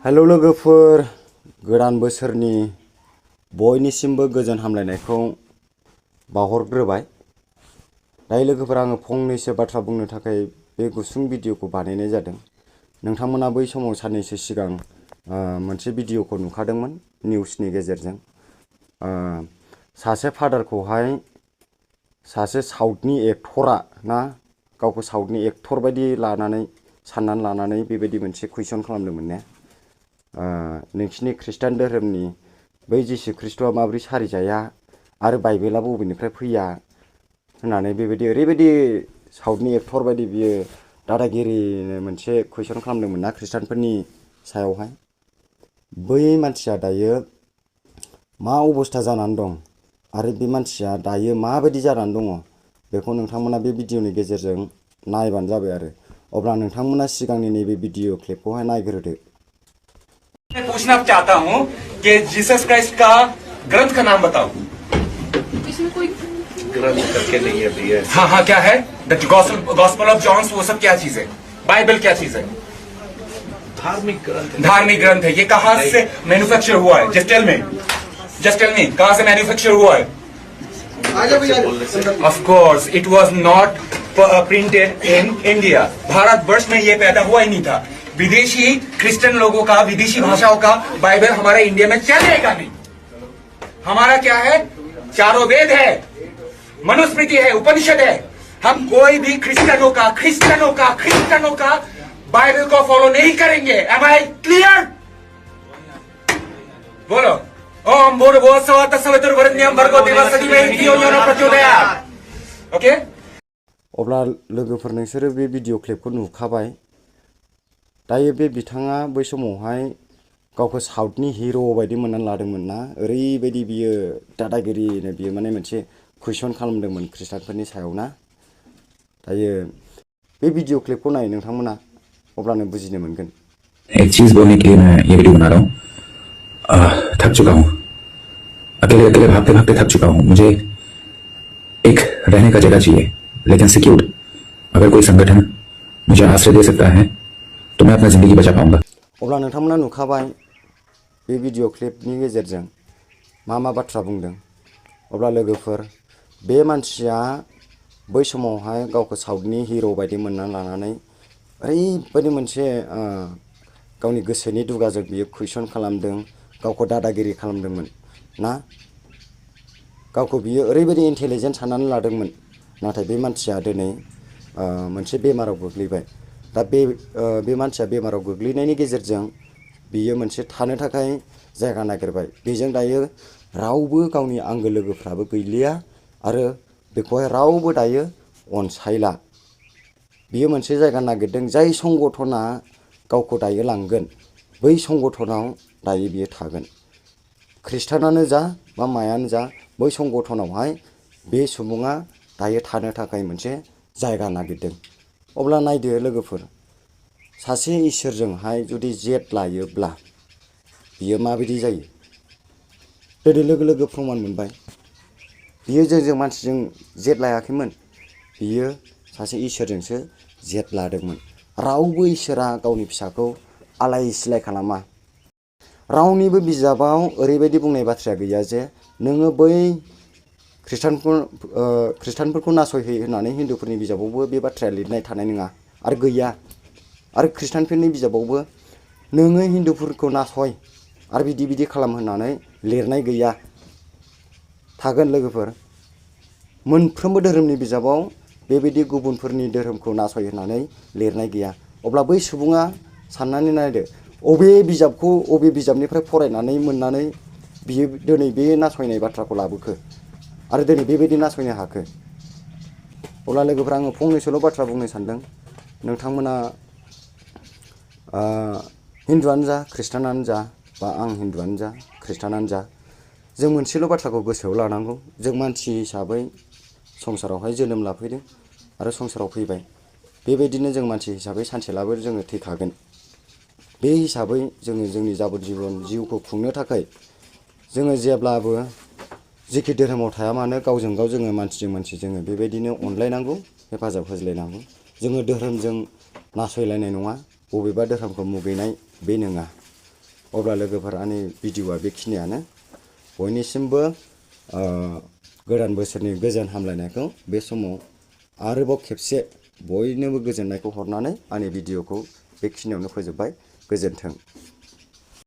Hello लोगोफोर, गोदान बोसोरनि बयनिसिमबो गोजोन हामलायनायखौ बावहरग्रोबाय। दायो लोगोफोर, आङो फंनैसो बाथ्रा बुंनो थाखाय बे गुसुं भिडिअखौ बानायनाय जादों। नोंथांमोना बै समाव साननैसो सिगां मोनसे भिडिअखौ नुखादोंमोन निउसनि गेजेरजों। सासे फादारखौहाय सासे साउथनि एक्टरा गावखौ साउथनि एक्टर बायदि साननानै लानानै बेबायदि मोनसे कुइसन खालामदोंमोन ने। नोंसिनि खृष्टान धोरोमनि बै जिसु ख्रिस्ट'आ माबोरै सारिजाया आरो बाइबेला बबेनिफ्राय फैया होननानै बेबायदि ओरैबायदि साउथनि एक्टर बायदि बियो दादागिरिनो मोनसे कुइसन खालामदोंमोन ना खृष्टानफोरनि सायावहाय। बै मानसिया दायो मा अबस्था जानानै दं आरो बे मानसिया दायो माबायदि जानानै दङ बेखौ नोंथांमोना बे भिडिअनि गेजेरजों नायबानो जाबाय आरो। अब्ला नोंथांमोना सिगांनि नैबे भिडिअ क्लिपखौहाय नायग्रोदो। मैं पूछना चाहता हूँ कि जीसस क्राइस्ट का ग्रंथ का नाम बताओ। इसमें कोई ग्रंथ करके नहीं है भैया। हाँ हाँ, क्या है? द गॉस्पेल ऑफ जॉन, वो सब क्या चीज है? बाइबल क्या चीज है? धार्मिक ग्रंथ। धार्मिक ग्रंथ है। ये कहाँ से मैन्युफैक्चर हुआ है? जस्ट टेल मी कहाँ से मैन्युफैक्चर हुआ है? Of course it was not printed in India. Bharatvarsh में ये पैदा हुआ ही नहीं था। विदेशी क्रिश्चियन लोगों का, विदेशी भाषाओं का बाइबल हमारे इंडिया में चलेगा नहीं। हमारा क्या है? चारों वेद है, मनुस्मृति है, उपनिषद है। हम कोई भी क्रिश्चियनों का बाइबल को फॉलो नहीं करेंगे। Am I clear? बोलो ओम भूर्भुवः स्वः तत्सवितुर्वरेण्यं भर्गो देवस्य धीमहि धियो यो नः प्रचोदयात्। ओके? अब्ला लोगोफोर, नोंसोरो बे भिडिअ क्लिपखौ नुखाबाय। दायो बे बिथाङा बै समावहाय गावखौ साउथनि हिर' बायदि मोननानै लादोंमोन ना। ओरैबायदि बियो दादागिरिनो बियो माने मोनसे कुइसन खालामदोंमोन खृष्टानफोरनि सायाव ना। दायो बे भिडिअ क्लिपखौ नाय नोंथांमोना, अब्लानो बुजिनो मोनगोन। एक चीज बोलने के लिए मैं ये वीडियो बना रहा हूँ। थक चुका हूँ, अकेले अकेले भागते भागते थक चुका हूँ। मुझे एक रहने का जगह चाहिए, लेकिन सिक्योर। अगर कोई संगठन मुझे आश्रय दे सकता है तो मैं अपना जिंदगी बचा पाऊंगा। अब्ला नोंथांमोना नुखाबाय बे भिडिअ क्लिपनि गेजेरजों मा बाथ्रा बुंदों। अब्ला लोगोफोर, बे मानसिया बै समावहाय गावखौ साउथनि हिर' बायदि मोननानै लानानै ओरैबायदि मोनसे गावनि गोसोनि दुगाजों बियो कुइसन खालामदों, गावखौ दादागिरि खालामदोंमोन ना। गावखौ बियो ओरैबायदि इन्टेलिजेन्ट साननानै लादोंमोन। नाथाय बे मानसिया दिनै मोनसे बेमाराव गोग्लैबाय। दा बे मानसिया बेमाराव गोग्लैनायनि गेजेरजों बियो मोनसे थानो थाखाय जायगा नागिरबाय। बेजों दायो रावबो गावनि आंगो लोगोफ्राबो गैलिया आरो बेखौहाय रावबो दायो अनसायला। बियो मोनसे जायगा नागिरदों, जाय संगठना गावखौ दायो लांगोन बै संगठनाव दायो बियो थागोन। खृष्टानानो जा बा मायानो जा, बै संगठनावहाय बे सुबुङा दायो थानो थाखाय मोनसे जायगा नागिरदों। अब्ला नायदो लोगोफोर, सासे इसोरजोंहाय जुदि जेट लायोब्ला बियो माबायदि जायो। दिनै लोगो लोगो प्रमान मोनबाय। बियो जोंजों मानसिजों जेट लायाखैमोन, बियो सासे इसोरजोंसो जेट लादोंमोन। रावबो इसोरा गावनि फिसाखौ आलाय सिलाय खालामा। रावनिबो बिजाबाव ओरैबायदि बुंनाय बाथ्राया गैया जे नोङो बै खृष्टानफोरखौ नासयहै होननानै हिन्दुफोरनि बिजाबावबो बे बाथ्राया लिरनाय थानाय नङा आरो गैया। आरो खृष्टानफोरनि बिजाबावबो नोङो हिन्दुफोरखौ नासय आरो बिदि खालाम होननानै लिरनाय गैया। थागोन लोगोफोर, मोनफ्रोमबो धोरोमनि बिजाबाव बेबायदि गुबुनफोरनि धोरोमखौ नासय होननानै लिरनाय गैया। अब्ला बै सुबुङा साननानै नायदो, अबे बिजाबनिफ्राय फरायनानै मोननानै बियो दिनै बे नासयनाय बाथ्राखौ लाबोखो आरो दिनै बेबायदि नासयनो हाखो। अब्ला लोगोफोर, आङो फंनैसोल' बाथ्रा बुंनो सानदों। नोंथांमोना हिन्दुआनो जा, खृष्टानानो जा, बा आं हिन्दुआनो जा, खृष्टानानो जा, जों मोनसेल' बाथ्राखौ गोसोआव लानांगौ। जों मानसि हिसाबै संसारावहाय जोनोम लाफैदों आरो संसाराव फैबाय। बेबायदिनो जों मानसि हिसाबै सानसेलाबो जोङो थैखागोन। बे हिसाबै जोङो जोंनि जाबोर जिबन जिउखौ खुंनो थाखाय जोङो जेब्लाबो जेखि धोरोमाव थाया मानो गावजों गाव जोङो मानसिजों मानसि जोङो बेबायदिनो अनलायनांगौ, हेफाजाब होज्लायनांगौ। जोङो धोरोमजों नासयलायनाय नङा, बबेबा धोरोमखौ मुगैनाय बे नङा। अब्ला लोगोफोर आंनि भिडिअआ बेखिनियानो बयनिसिमबो गोदान बोसोरनि गोजोन हामलायनायखौ बे समाव आरोबाव खेबसे बयनोबो गोजोननायखौ हरनानै आंनि भिडिअखौ बेखिनियावनो फोजोबबाय गोजोन्थों।